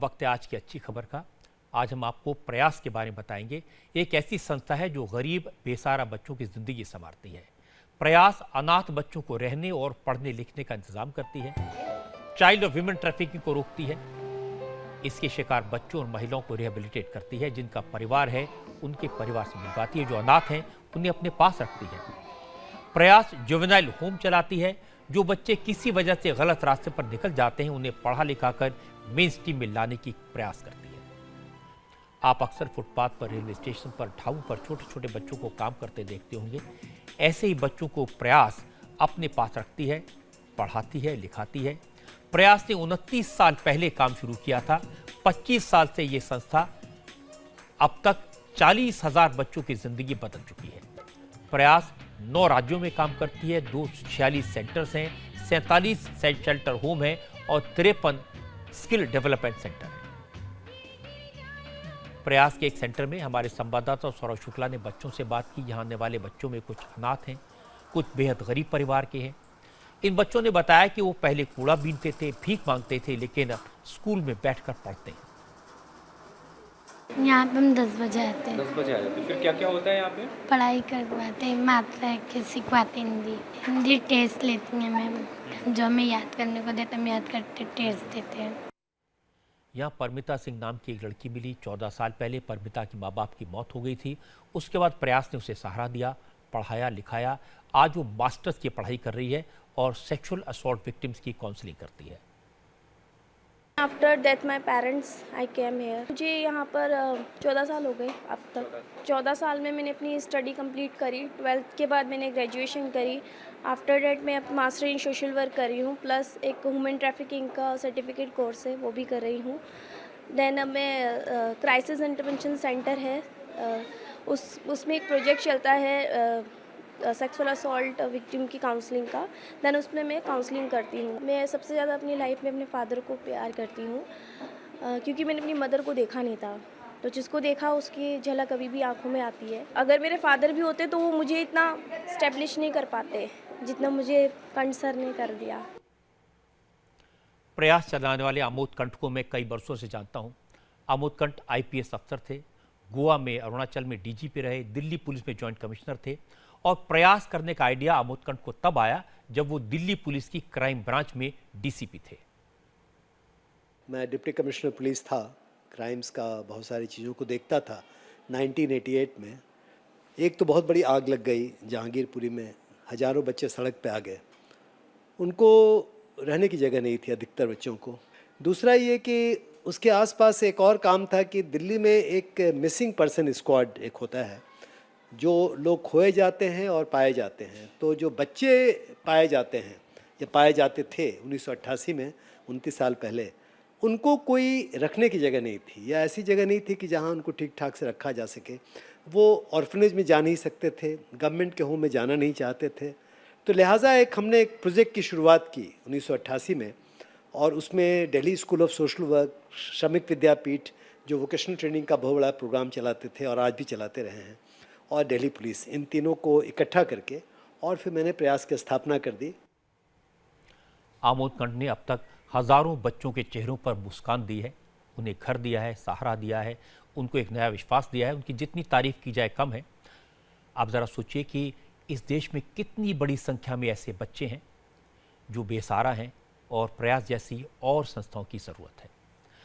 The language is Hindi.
वक्त है आज की अच्छी खबर का। आज हम आपको प्रयास के बारे में बताएंगे। एक ऐसी संस्था है जो गरीब बेसहारा बच्चों की जिंदगी संवारती है। प्रयास अनाथ बच्चों को रहने और पढ़ने लिखने का इंतजाम करती है, चाइल्ड और विमेन ट्रैफिकिंग को रोकती है, इसके शिकार बच्चों और महिलाओं को रिहेबिलिटेट करती है, जिनका परिवार है उनके परिवार से मिलवाती है, जो अनाथ हैं उन्हें अपने पास रखती है। प्रयास जुवेनाइल होम चलाती है। जो बच्चे किसी वजह से गलत रास्ते पर निकल जाते हैं उन्हें पढ़ा लिखा कर मेन स्ट्रीम में लाने की प्रयास करती है। आप अक्सर फुटपाथ पर, रेलवे स्टेशन पर, ढाबों पर छोटे छोटे बच्चों को काम करते देखते होंगे। ऐसे ही बच्चों को प्रयास अपने पास रखती है, पढ़ाती है, लिखाती है। प्रयास ने 29 साल पहले काम शुरू किया था। 25 साल से ये संस्था अब तक 40,000 बच्चों की जिंदगी बदल चुकी है। प्रयास 9 राज्यों में काम करती है। 246 सेंटर्स हैं, 47 शेल्टर होम है और 53 स्किल डेवलपमेंट सेंटर है। प्रयास के एक सेंटर में हमारे संवाददाता सौरभ शुक्ला ने बच्चों से बात की। यहाँ आने वाले बच्चों में कुछ अनाथ हैं, कुछ बेहद गरीब परिवार के हैं। इन बच्चों ने बताया कि वो पहले कूड़ा बीनते थे, भीख मांगते थे, लेकिन अब स्कूल में बैठकर पढ़ते हैं। यहाँ पे हम 10 बजे आते हैं। 10 बजे आ जाते हैं। फिर क्या क्या होता है यहाँ पे? पढ़ाई करवाते हैं, मात्रा के सिखवाते हिंदी टेस्ट लेती हैं मैम, जो हमें याद करने को देते हम याद करते टेस्ट देते हैं। यहाँ परमिता सिंह नाम की एक लड़की मिली। 14 साल पहले परमिता की माँ बाप की मौत हो गई थी। उसके बाद प्रयास ने उसे सहारा दिया, पढ़ाया लिखाया। आज वो मास्टर्स की पढ़ाई कर रही है और सेक्सुअल असॉल्ट विक्टिम्स की काउंसलिंग करती है। After death my parents I came here. मुझे यहाँ पर 14 साल हो गए अब तक। 14 साल में मैंने अपनी स्टडी कंप्लीट करी। 12th के बाद मैंने ग्रेजुएशन करी। आफ्टर डेट मैं अब मास्टर इन सोशल वर्क कर रही हूँ, प्लस एक ह्यूमन ट्रैफिकिंग का सर्टिफिकेट कोर्स है वो भी कर रही हूँ। देन अब मैं क्राइसिस इंटरवेंशन सेंटर है, उसमें एक प्रोजेक्ट चलता है सेक्सुअल असॉल्ट विक्टिम की काउंसलिंग का। देन उसमें मैं काउंसलिंग करती हूँ। मैं सबसे ज़्यादा अपनी लाइफ में अपने फादर को प्यार करती हूँ, क्योंकि मैंने अपनी मदर को देखा नहीं था, तो जिसको देखा उसकी झलक अभी भी आंखों में आती है। अगर मेरे फादर भी होते तो वो मुझे इतना स्टैब्लिश नहीं कर पाते जितना मुझे कंठ सर ने कर दिया। प्रयास चलाने वाले आमोद कंठ को मैं कई वर्षों से जानता हूँ। आमोद कंठ IPS अफसर थे, गोवा में, अरुणाचल में DGP रहे, दिल्ली पुलिस में जॉइंट कमिश्नर थे। और प्रयास करने का आइडिया आमोद कंठ को तब आया जब वो दिल्ली पुलिस की क्राइम ब्रांच में DCP थे। मैं डिप्टी कमिश्नर पुलिस था, क्राइम्स का बहुत सारी चीज़ों को देखता था। 1988 में एक तो बहुत बड़ी आग लग गई जहांगीरपुरी में, हज़ारों बच्चे सड़क पे आ गए, उनको रहने की जगह नहीं थी अधिकतर बच्चों को। दूसरा ये कि उसके आसपास एक और काम था कि दिल्ली में एक मिसिंग पर्सन स्क्वाड एक होता है, जो लोग खोए जाते हैं और पाए जाते हैं। तो जो बच्चे पाए जाते हैं या पाए जाते थे 1988 में, 29 साल पहले, उनको कोई रखने की जगह नहीं थी या ऐसी जगह नहीं थी कि जहां उनको ठीक ठाक से रखा जा सके। वो ऑर्फनेज में जा नहीं सकते थे, गवर्नमेंट के होम में जाना नहीं चाहते थे। तो लिहाजा हमने एक प्रोजेक्ट की शुरुआत की 1988 में, और उसमें Delhi school of social work, श्रमिक विद्यापीठ जो वोकेशनल ट्रेनिंग का बहुत बड़ा प्रोग्राम चलाते थे और आज भी चलाते रहे हैं, और दिल्ली पुलिस, इन तीनों को इकट्ठा करके और फिर मैंने प्रयास की स्थापना कर दी। आमोद कंठ ने अब तक हजारों बच्चों के चेहरों पर मुस्कान दी है, उन्हें घर दिया है, सहारा दिया है, उनको एक नया विश्वास दिया है। उनकी जितनी तारीफ की जाए कम है। आप ज़रा सोचिए कि इस देश में कितनी बड़ी संख्या में ऐसे बच्चे हैं जो बेसहारा हैं और प्रयास जैसी और संस्थाओं की ज़रूरत है।